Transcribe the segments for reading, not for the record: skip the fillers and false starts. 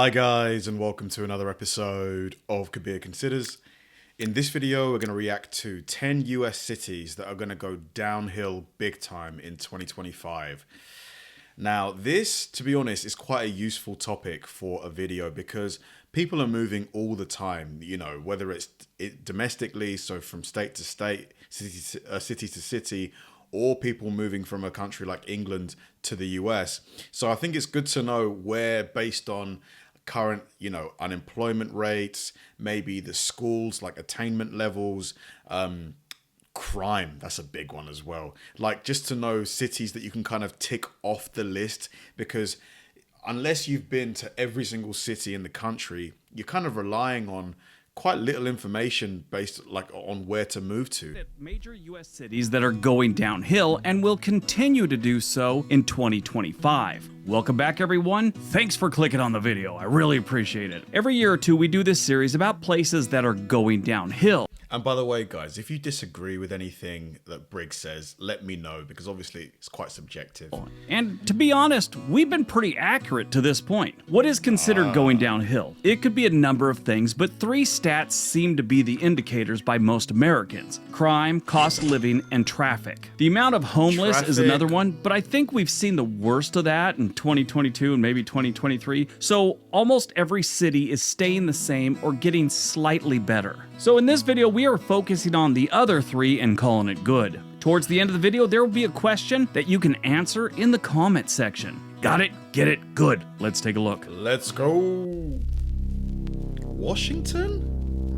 Hi guys, and welcome to another episode of Kabir Considers. In this video, we're going to react to 10 US cities that are going to go downhill big time in 2025. Now, this, to be honest, is quite a useful topic for a video because people are moving all the time, you know, whether it's domestically, so from state to state, city to city, or people moving from a country like England to the US. So I think it's good to know where, based on current, unemployment rates, maybe the schools, like attainment levels, crime, that's a big one as well. Like, just to know cities that you can kind of tick off the list, because unless you've been to every single city in the country, you're kind of relying on quite little information based on where to move to. Major U.S. cities that are going downhill and will continue to do so in 2025. Welcome back, everyone. Thanks for clicking on the video. I really appreciate it. Every year or two, we do this series about places that are going downhill. And by the way, guys, if you disagree with anything that Brit says, let me know, because obviously it's quite subjective. And to be honest, we've been pretty accurate to this point. What is considered going downhill? It could be a number of things, but three stats seem to be the indicators by most Americans: crime, cost of living, and traffic. The amount of homeless is another one, but I think we've seen the worst of that in 2022 and maybe 2023. So almost every city is staying the same or getting slightly better. So in this video, we are focusing on the other three and calling it good. Towards the end of the video, there will be a question that you can answer in the comment section. Got it? Get it? Good. Let's take a look. Let's go. Washington?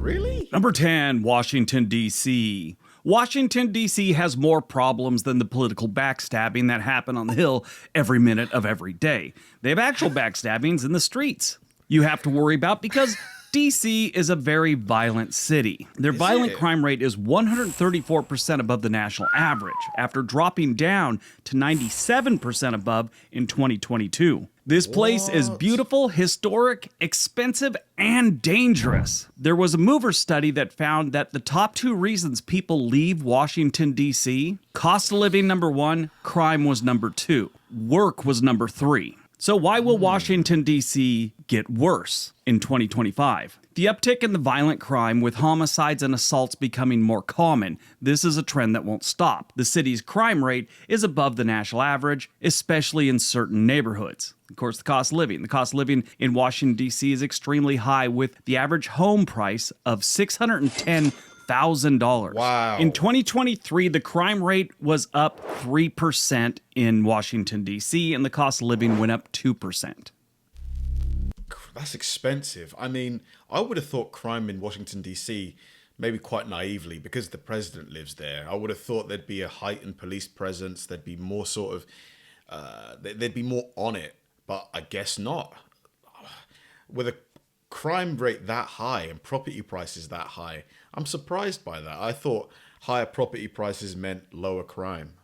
Really? Number 10, Washington, D.C. Washington, D.C. has more problems than the political backstabbing that happen on the Hill every minute of every day. They have actual backstabbings in the streets you have to worry about because D.C. is a very violent city. Their violent crime rate is 134% above the national average, after dropping down to 97% above in 2022. This place is beautiful, historic, expensive, and dangerous. There was a mover study that found that the top two reasons people leave Washington, D.C., cost of living number 1, crime was number 2, work was number 3. So why will Washington, D.C. get worse in 2025? The uptick in the violent crime, with homicides and assaults becoming more common, this is a trend that won't stop. The city's crime rate is above the national average, especially in certain neighborhoods. Of course, the cost of living. The cost of living in Washington, D.C. is extremely high, with the average home price of $610,000. Wow. In 2023, the crime rate was up 3% in Washington, D.C., and the cost of living went up 2%. That's expensive. I mean, I would have thought crime in Washington, D.C., maybe quite naively, because the president lives there, I would have thought there'd be a heightened police presence, there'd be more there'd be more on it, but I guess not. With a crime rate that high and property prices that high, I'm surprised by that. I thought higher property prices meant lower crime.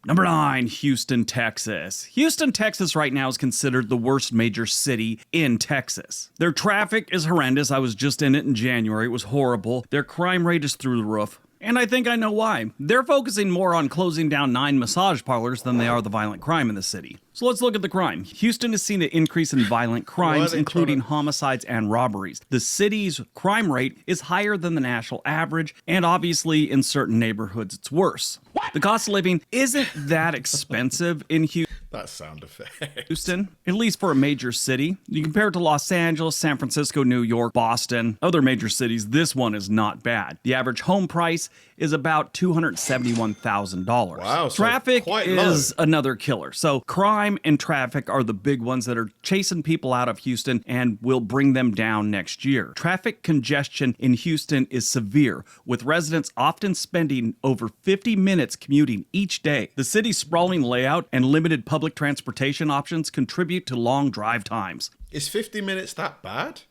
Number 9, Houston, Texas. Houston, Texas right now is considered the worst major city in Texas. Their traffic is horrendous. I was just in it in January. It was horrible. Their crime rate is through the roof. And I think I know why. They're focusing more on closing down 9 massage parlors than they are the violent crime in the city. So let's look at the crime. Houston has seen an increase in violent crimes, including homicides and robberies. The city's crime rate is higher than the national average, and obviously in certain neighborhoods it's worse. The cost of living isn't that expensive in Houston. That sound effect. Houston, at least for a major city. You compare it to Los Angeles, San Francisco, New York, Boston, other major cities, this one is not bad. The average home price is about $271,000. Wow, traffic so is another killer. So crime and traffic are the big ones that are chasing people out of Houston and will bring them down next year. Traffic congestion in Houston is severe, with residents often spending over 50 minutes commuting each day. The city's sprawling layout and limited public transportation options contribute to long drive times. Is 50 minutes that bad?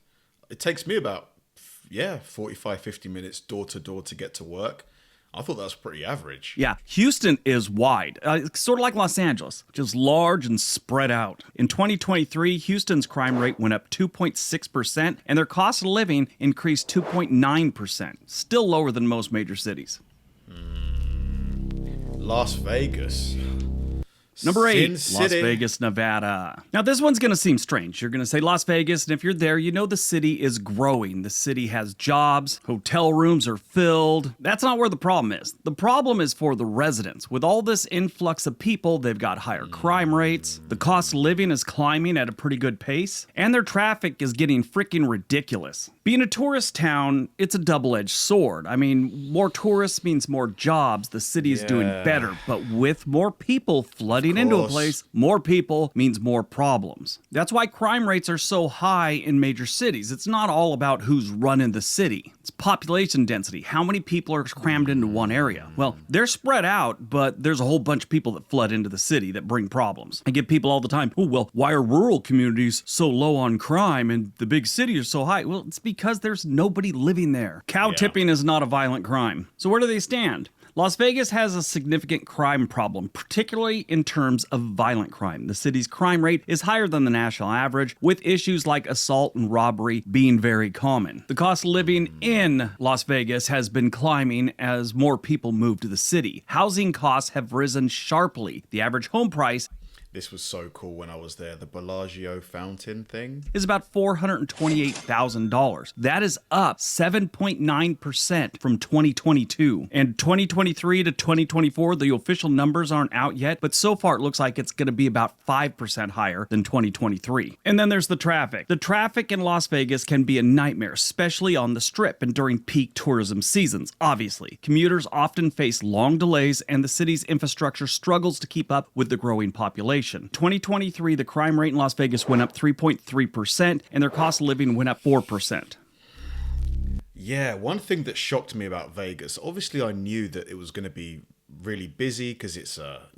It takes me about 45, 50 minutes door to door to get to work. I thought that was pretty average. Yeah, Houston is wide, sort of like Los Angeles, just large and spread out. In 2023, Houston's crime rate went up 2.6%, and their cost of living increased 2.9%, still lower than most major cities. Las Vegas. Number 8, Sin Las City. Vegas, Nevada. Now, this one's going to seem strange. You're going to say Las Vegas, and if you're there, you know the city is growing. The city has jobs, hotel rooms are filled. That's not where the problem is. The problem is for the residents. With all this influx of people, they've got higher crime rates, the cost of living is climbing at a pretty good pace, and their traffic is getting freaking ridiculous. Being a tourist town, it's a double-edged sword. I mean, more tourists means more jobs. The city is doing better, but with more people flooding into a place, more people means more problems. That's why crime rates are so high in major cities. It's not all about who's running the city. It's population density. How many people are crammed into one area? Well, they're spread out, but there's a whole bunch of people that flood into the city that bring problems. I get people all the time, oh, well, why are rural communities so low on crime and the big city is so high? Well, it's because there's nobody living there. Cow tipping is not a violent crime. So where do they stand? Las Vegas has a significant crime problem, particularly in terms of violent crime. The city's crime rate is higher than the national average, with issues like assault and robbery being very common. The cost of living in Las Vegas has been climbing as more people move to the city. Housing costs have risen sharply. The average home price This was so cool when I was there. The Bellagio fountain thing is about $428,000. That is up 7.9% from 2022. And 2023 to 2024, the official numbers aren't out yet, but so far it looks like it's going to be about 5% higher than 2023. And then there's the traffic. The traffic in Las Vegas can be a nightmare, especially on the Strip and during peak tourism seasons, obviously. Commuters often face long delays, and the city's infrastructure struggles to keep up with the growing population. 2023, the crime rate in Las Vegas went up 3.3%, and their cost of living went up 4%. Yeah, one thing that shocked me about Vegas, obviously I knew that it was going to be really busy because it's a,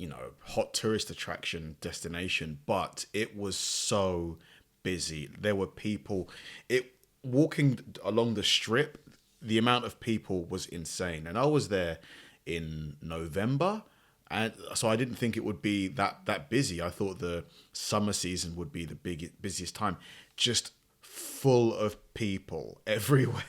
hot tourist attraction destination, but it was so busy. There were people, walking along the Strip, the amount of people was insane. And I was there in November, and so I didn't think it would be that busy. I thought the summer season would be the busiest time. Just full of people everywhere.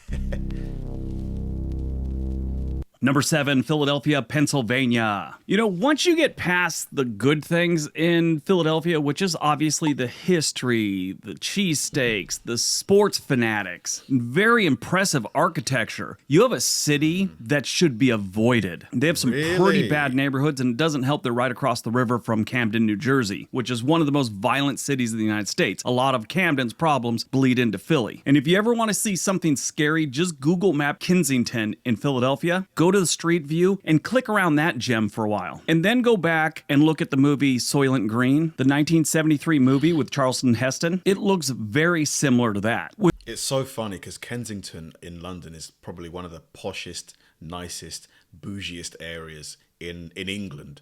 Number 7, Philadelphia, Pennsylvania. Once you get past the good things in Philadelphia, which is obviously the history, the cheesesteaks, the sports fanatics, very impressive architecture, you have a city that should be avoided. They have some pretty bad neighborhoods, and it doesn't help they're right across the river from Camden, New Jersey, which is one of the most violent cities in the United States. A lot of Camden's problems bleed into Philly. And if you ever want to see something scary, just Google map Kensington in Philadelphia, go to the street view and click around that gem for a while. And then go back and look at the movie Soylent Green, the 1973 movie with Charlton Heston. It looks very similar to that. It's so funny because Kensington in London is probably one of the poshest, nicest, bougiest areas in England.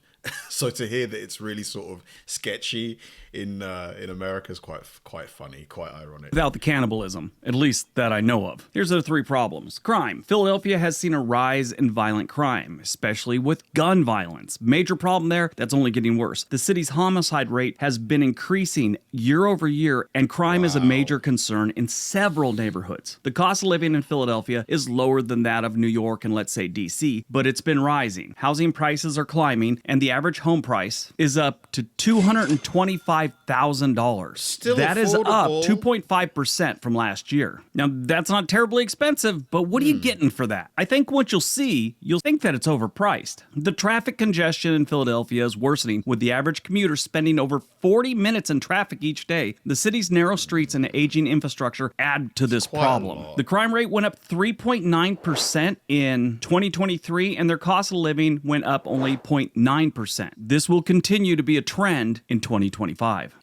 So to hear that it's really sort of sketchy in America is quite funny, quite ironic. Without the cannibalism, at least that I know of. Here's the 3 problems. Crime. Philadelphia has seen a rise in violent crime, especially with gun violence. Major problem there, that's only getting worse. The city's homicide rate has been increasing year over year, and crime is a major concern in several neighborhoods. The cost of living in Philadelphia is lower than that of New York and, let's say, DC, but it's been rising. Housing prices are climbing, and the average home price is up to $225,000. Still that is up affordable. 2.5% from last year. Now, that's not terribly expensive, but what are you getting for that? I think what you'll think that it's overpriced. The traffic congestion in Philadelphia is worsening, with the average commuter spending over 40 minutes in traffic each day. The city's narrow streets and aging infrastructure add to this problem. The crime rate went up 3.9% in 2023, and their cost of living went up only 0.9%. This will continue to be a trend in 2025.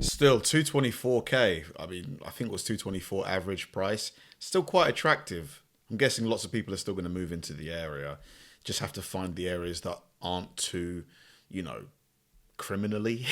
Still, $224K. I mean, I think it was $224 average price. Still quite attractive. I'm guessing lots of people are still going to move into the area. Just have to find the areas that aren't too, criminally,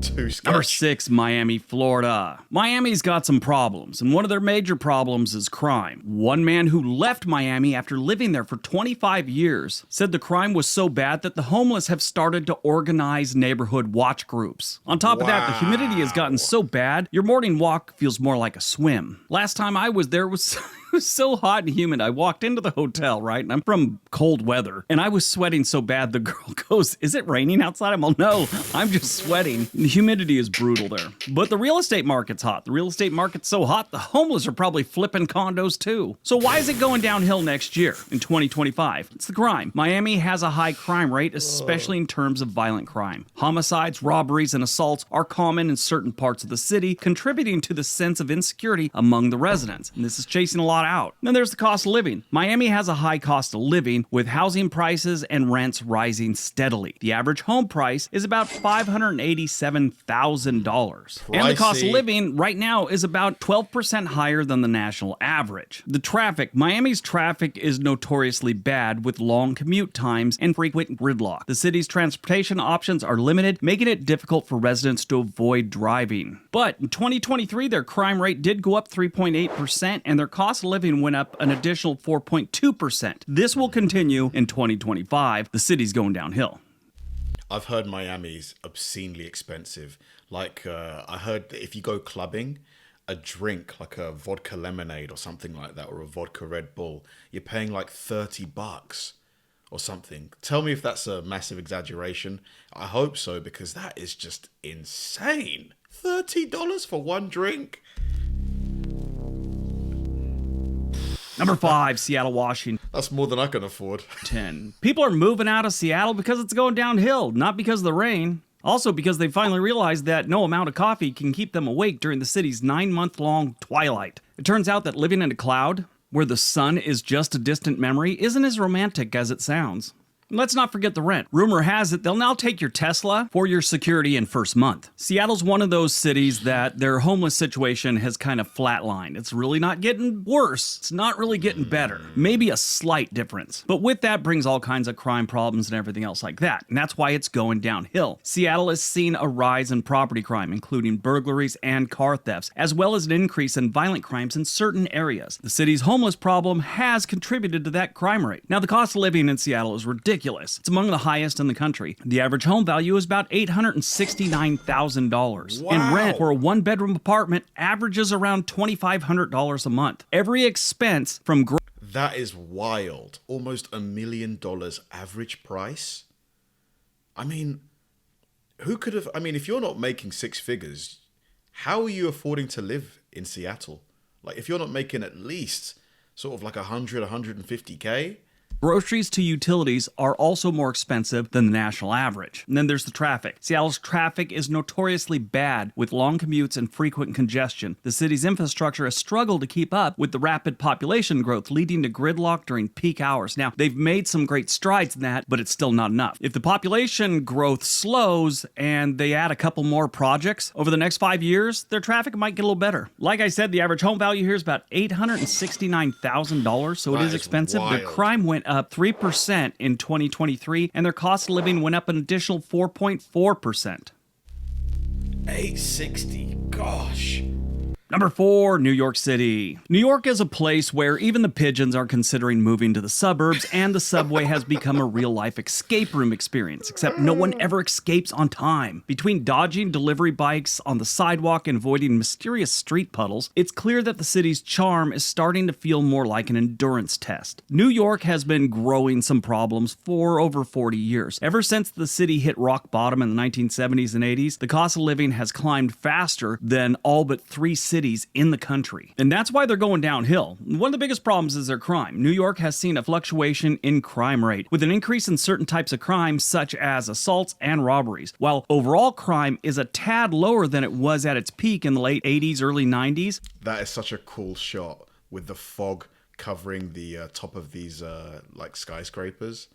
too sketchy. Number 6, Miami, Florida. Miami's got some problems, and one of their major problems is crime. One man who left Miami after living there for 25 years said the crime was so bad that the homeless have started to organize neighborhood watch groups. On top of that, the humidity has gotten so bad, your morning walk feels more like a swim. Last time I was there was was so hot and humid. I walked into the hotel, right? And I'm from cold weather. And I was sweating so bad, the girl goes, "Is it raining outside?" I'm all, "No, I'm just sweating." The humidity is brutal there. But the real estate market's hot. The real estate market's so hot, the homeless are probably flipping condos too. So why is it going downhill next year in 2025? It's the crime. Miami has a high crime rate, especially in terms of violent crime. Homicides, robberies, and assaults are common in certain parts of the city, contributing to the sense of insecurity among the residents. And this is chasing a lot out. Then there's the cost of living. Miami has a high cost of living, with housing prices and rents rising steadily. The average home price is about $587,000. And the cost of living right now is about 12% higher than the national average. The traffic. Miami's traffic is notoriously bad, with long commute times and frequent gridlock. The city's transportation options are limited, making it difficult for residents to avoid driving. But in 2023, their crime rate did go up 3.8%, and their cost of living went up an additional 4.2%. This will continue in 2025. The city's going downhill. I've heard Miami's obscenely expensive. Like, I heard that if you go clubbing, a drink like a vodka lemonade or something like that, or a vodka Red Bull, you're paying like $30 or something. Tell me if that's a massive exaggeration. I hope so, because that is just insane. $30 for one drink? Number 5, Seattle, Washington. That's more than I can afford. 10. People are moving out of Seattle because it's going downhill, not because of the rain. Also because they finally realized that no amount of coffee can keep them awake during the city's 9-month-long twilight. It turns out that living in a cloud, where the sun is just a distant memory, isn't as romantic as it sounds. Let's not forget the rent. Rumor has it they'll now take your Tesla for your security in first month. Seattle's one of those cities that their homeless situation has kind of flatlined. It's really not getting worse. It's not really getting better. Maybe a slight difference. But with that brings all kinds of crime problems and everything else like that. And that's why it's going downhill. Seattle has seen a rise in property crime, including burglaries and car thefts, as well as an increase in violent crimes in certain areas. The city's homeless problem has contributed to that crime rate. Now, the cost of living in Seattle is ridiculous. It's among the highest in the country. The average home value is about $869,000. Wow. And rent for a one-bedroom apartment averages around $2,500 a month. Every expense from That is wild. Almost $1 million average price. I mean, who could have... I mean, if you're not making six figures, how are you affording to live in Seattle? Like, if you're not making at least sort of like 150K... Groceries to utilities are also more expensive than the national average. And then there's the traffic. Seattle's traffic is notoriously bad, with long commutes and frequent congestion. The city's infrastructure has struggled to keep up with the rapid population growth, leading to gridlock during peak hours. Now, they've made some great strides in that, but it's still not enough. If the population growth slows and they add a couple more projects over the next 5 years, their traffic might get a little better. Like I said, the average home value here is about $869,000, so it is expensive. Wild. Their crime went up 3% in 2023, and their cost of living went up an additional 4.4%. 860, gosh. Number 4, New York City. New York is a place where even the pigeons are considering moving to the suburbs, and the subway has become a real-life escape room experience, except no one ever escapes on time. Between dodging delivery bikes on the sidewalk and avoiding mysterious street puddles, it's clear that the city's charm is starting to feel more like an endurance test. New York has been growing some problems for over 40 years. Ever since the city hit rock bottom in the 1970s and 80s, the cost of living has climbed faster than all but 3 cities in the country. And that's why they're going downhill. One of the biggest problems is their crime. New York has seen a fluctuation in crime rate, with an increase in certain types of crime such as assaults and robberies, while overall crime is a tad lower than it was at its peak in the late 80s, early 90s. That is such a cool shot with the fog covering the top of these like skyscrapers.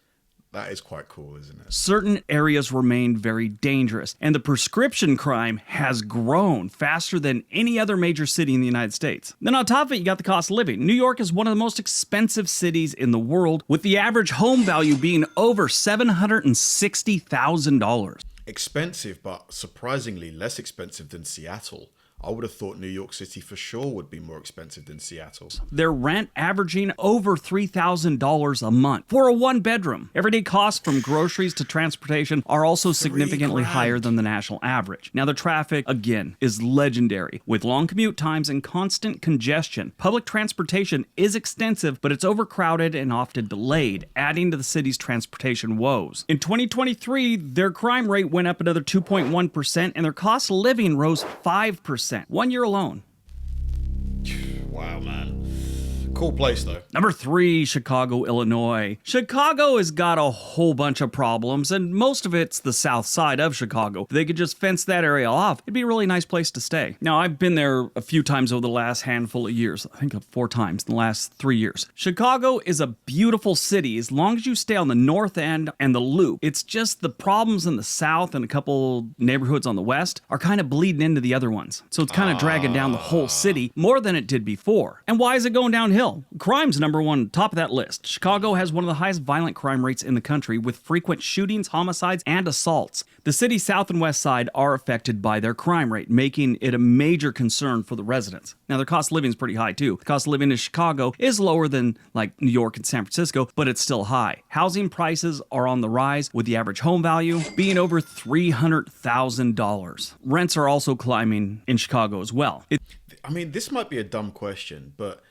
That is quite cool, isn't it? Certain areas remain very dangerous, and the prescription crime has grown faster than any other major city in the United States. Then on top of it, you got the cost of living. New York is one of the most expensive cities in the world, with the average home value being over $760,000. Expensive, but surprisingly less expensive than Seattle. I would have thought New York City for sure would be more expensive than Seattle. Their rent averaging over $3,000 a month for a one-bedroom. Everyday costs from groceries to transportation are also significantly higher than the national average. Now, the traffic, again, is legendary. With long commute times and constant congestion, public transportation is extensive, but it's overcrowded and often delayed, adding to the city's transportation woes. In 2023, their crime rate went up another 2.1%, and their cost of living rose 5%. 1 year alone. Wow, man. Cool place, though. Number 3, Chicago, Illinois. Chicago has got a whole bunch of problems, and most of it's the south side of Chicago. If they could just fence that area off, it'd be a really nice place to stay. Now, I've been there a few times over the last handful of years. I think 4 times in the last 3 years. Chicago is a beautiful city as long as you stay on the north end and the loop. It's just the problems in the south and a couple neighborhoods on the west are kind of bleeding into the other ones. So it's kind of dragging down the whole city more than it did before. And why is it going downhill? Crime's number one, top of that list. Chicago has one of the highest violent crime rates in the country, with frequent shootings, homicides, and assaults. The city's south and west side are affected by their crime rate, making it a major concern for the residents. Now, their cost of living is pretty high, too. The cost of living in Chicago is lower than, like, New York and San Francisco, but it's still high. Housing prices are on the rise, with the average home value being over $300,000. Rents are also climbing in Chicago as well. I mean, this might be a dumb question, but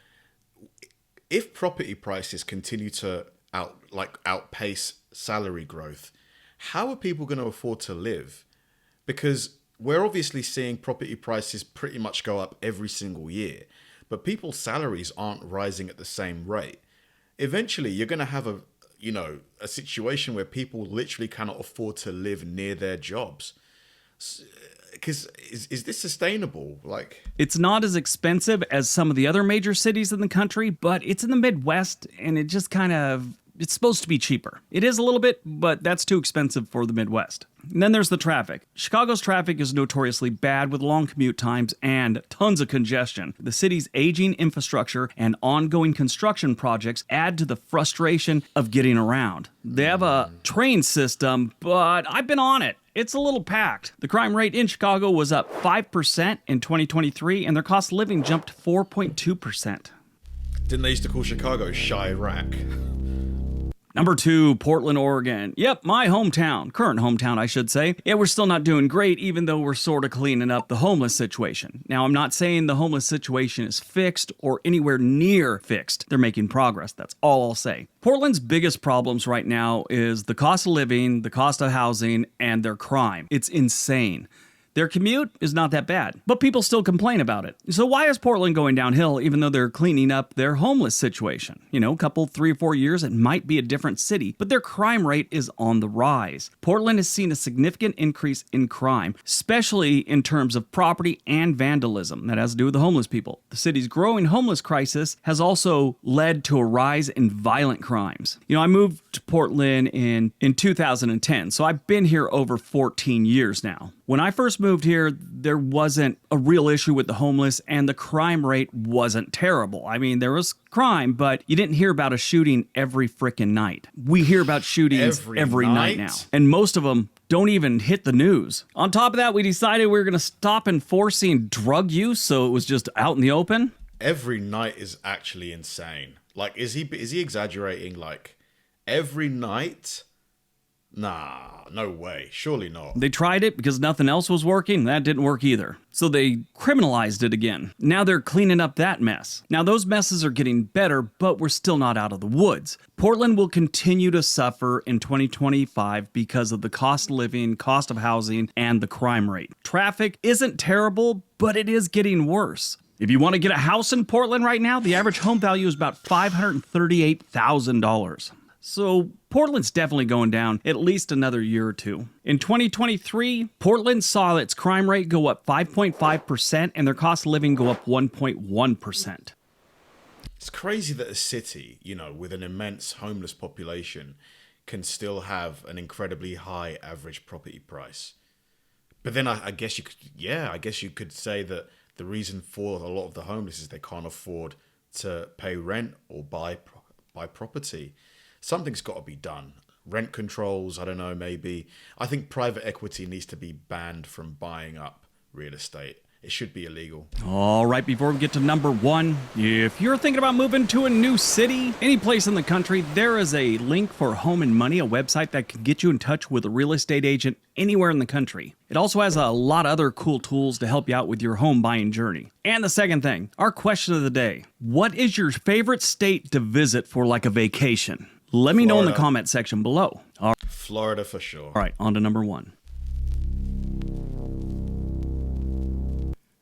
if property prices continue to outpace salary growth, how are people going to afford to live? Because we're obviously seeing property prices pretty much go up every single year, but people's salaries aren't rising at the same rate. Eventually, you're going to have a situation where people literally cannot afford to live near their jobs. Because is this sustainable? It's not as expensive as some of the other major cities in the country, but it's in the Midwest, and it just it's supposed to be cheaper. It is a little bit, but that's too expensive for the Midwest. And then there's the traffic. Chicago's traffic is notoriously bad, with long commute times and tons of congestion. The city's aging infrastructure and ongoing construction projects add to the frustration of getting around. They have a train system, but I've been on it. It's a little packed. The crime rate in Chicago was up 5% in 2023, and their cost of living jumped 4.2%. Didn't they used to call Chicago Chirac? Number 2, Portland, Oregon. Yep, my hometown. Current hometown, I should say. Yeah, we're still not doing great, even though we're sort of cleaning up the homeless situation. Now, I'm not saying the homeless situation is fixed or anywhere near fixed. They're making progress. That's all I'll say. Portland's biggest problems right now is the cost of living, the cost of housing, and their crime. It's insane. Their commute is not that bad, but people still complain about it. So why is Portland going downhill even though they're cleaning up their homeless situation? A couple, 3 or 4 years, it might be a different city, but their crime rate is on the rise. Portland has seen a significant increase in crime, especially in terms of property and vandalism. That has to do with the homeless people. The city's growing homeless crisis has also led to a rise in violent crimes. I moved to Portland in 2010, so I've been here over 14 years now. When I first moved here, there wasn't a real issue with the homeless, and the crime rate wasn't terrible. I mean, there was crime, but you didn't hear about a shooting every frickin' night. We hear about shootings every night now, and most of them don't even hit the news. On top of that, we decided we were going to stop enforcing drug use, so it was just out in the open. Every night is actually insane. Is he exaggerating? Every night? Nah, no way. Surely not. They tried it because nothing else was working. That didn't work either. So they criminalized it again. Now they're cleaning up that mess. Now those messes are getting better, but we're still not out of the woods. Portland will continue to suffer in 2025 because of the cost of living, cost of housing, and the crime rate. Traffic isn't terrible, but it is getting worse. If you want to get a house in Portland right now, the average home value is about $538,000. So Portland's definitely going down at least another year or two. In 2023, Portland saw its crime rate go up 5.5% and their cost of living go up 1.1%. It's crazy that a city, with an immense homeless population can still have an incredibly high average property price. But then I guess you could say that the reason for a lot of the homeless is they can't afford to pay rent or buy property. Something's got to be done. Rent controls, I don't know, maybe. I think private equity needs to be banned from buying up real estate. it should be illegal. All right, before we get to number one, if you're thinking about moving to a new city, any place in the country, there is a link for Home and Money, a website that can get you in touch with a real estate agent anywhere in the country. It also has a lot of other cool tools to help you out with your home buying journey. And the second thing, our question of the day: what is your favorite state to visit for like a vacation? Let me know in the comment section below. Florida for sure. All right, on to number one.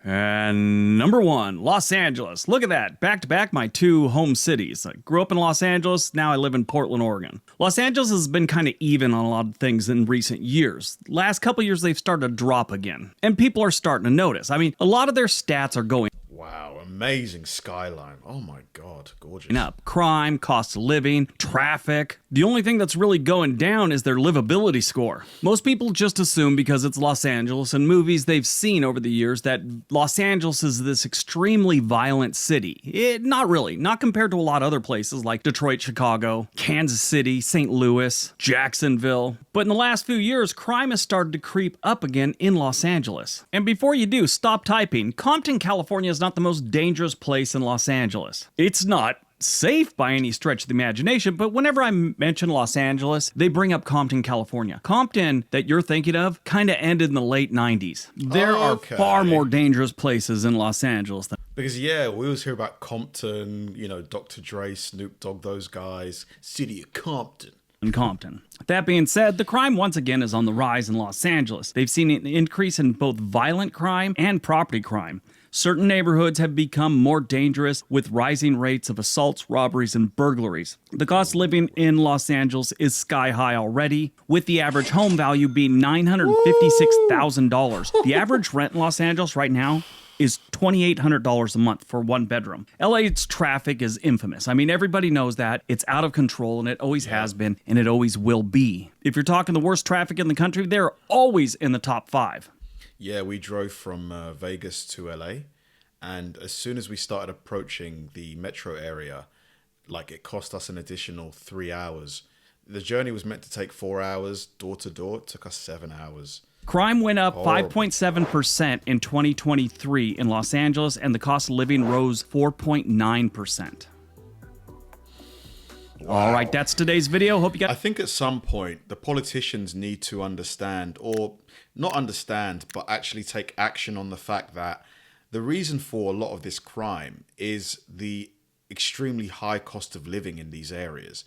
And number one, Los Angeles. Look at that. Back to back, my two home cities. I grew up in Los Angeles. Now I live in Portland, Oregon. Los Angeles has been kind of even on a lot of things in recent years. Last couple years, they've started to drop again. And people are starting to notice. I mean, a lot of their stats are going Wow, amazing skyline. Oh my God, gorgeous. up. Crime, cost of living, traffic. The only thing that's really going down is their livability score. Most people just assume because it's Los Angeles and movies they've seen over the years that Los Angeles is this extremely violent city. Not really. Not compared to a lot of other places like Detroit, Chicago, Kansas City, St. Louis, Jacksonville. But in the last few years, crime has started to creep up again in Los Angeles. And before you do, stop typing. Compton, California is not the most dangerous place in Los Angeles. It's not safe by any stretch of the imagination, but whenever I mention Los Angeles, they bring up Compton, California. Compton, that you're thinking of, kind of ended in the late 90s. There are far more dangerous places in Los Angeles than... Because, yeah, we always hear about Compton, you know, Dr. Dre, Snoop Dogg, those guys. City of Compton. In Compton. That being said, the crime once again is on the rise in Los Angeles. They've seen an increase in both violent crime and property crime. Certain neighborhoods have become more dangerous with rising rates of assaults, robberies, and burglaries. The cost of living in Los Angeles is sky high already, with the average home value being $956,000. The average rent in Los Angeles right now is $2,800 a month for one bedroom. LA's traffic is infamous. I mean, everybody knows that. It's out of control, and it always has been, and it always will be. If you're talking the worst traffic in the country, they're always in the top 5. Yeah, we drove from Vegas to LA, and as soon as we started approaching the metro area, like it cost us an additional 3 hours. The journey was meant to take 4 hours door to door. It took us 7 hours. Crime went up 5.7% in 2023 in Los Angeles, and the cost of living rose 4.9%. Wow. All right, that's today's video. Hope you got... I think at some point, the politicians need to understand, or not understand, but actually take action on the fact that the reason for a lot of this crime is the extremely high cost of living in these areas.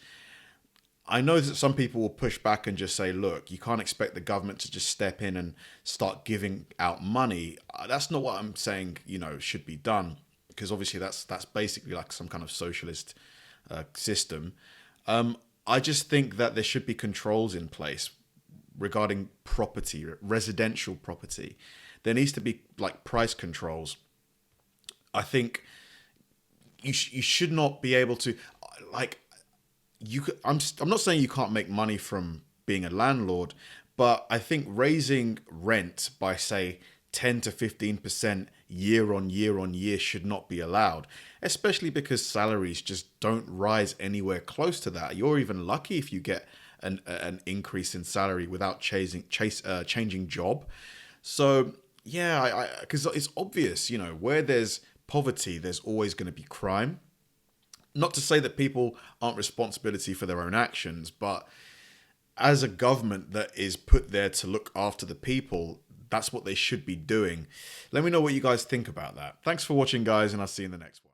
I know that some people will push back and just say, look, you can't expect the government to just step in and start giving out money. That's not what I'm saying, you know, should be done, because obviously that's basically like some kind of socialist system. I just think that there should be controls in place regarding property, residential property. There needs to be like price controls. I think you should not be able to, like, I'm not saying you can't make money from being a landlord, but I think raising rent by, say, 10 to 15% year on year should not be allowed, especially because salaries just don't rise anywhere close to that. You're even lucky if you get an increase in salary without changing job. So yeah, because it's obvious, you know, where there's poverty, there's always going to be crime. Not to say that people aren't responsibility for their own actions, but as a government that is put there to look after the people, that's what they should be doing. Let me know what you guys think about that. Thanks for watching, guys, and I'll see you in the next one.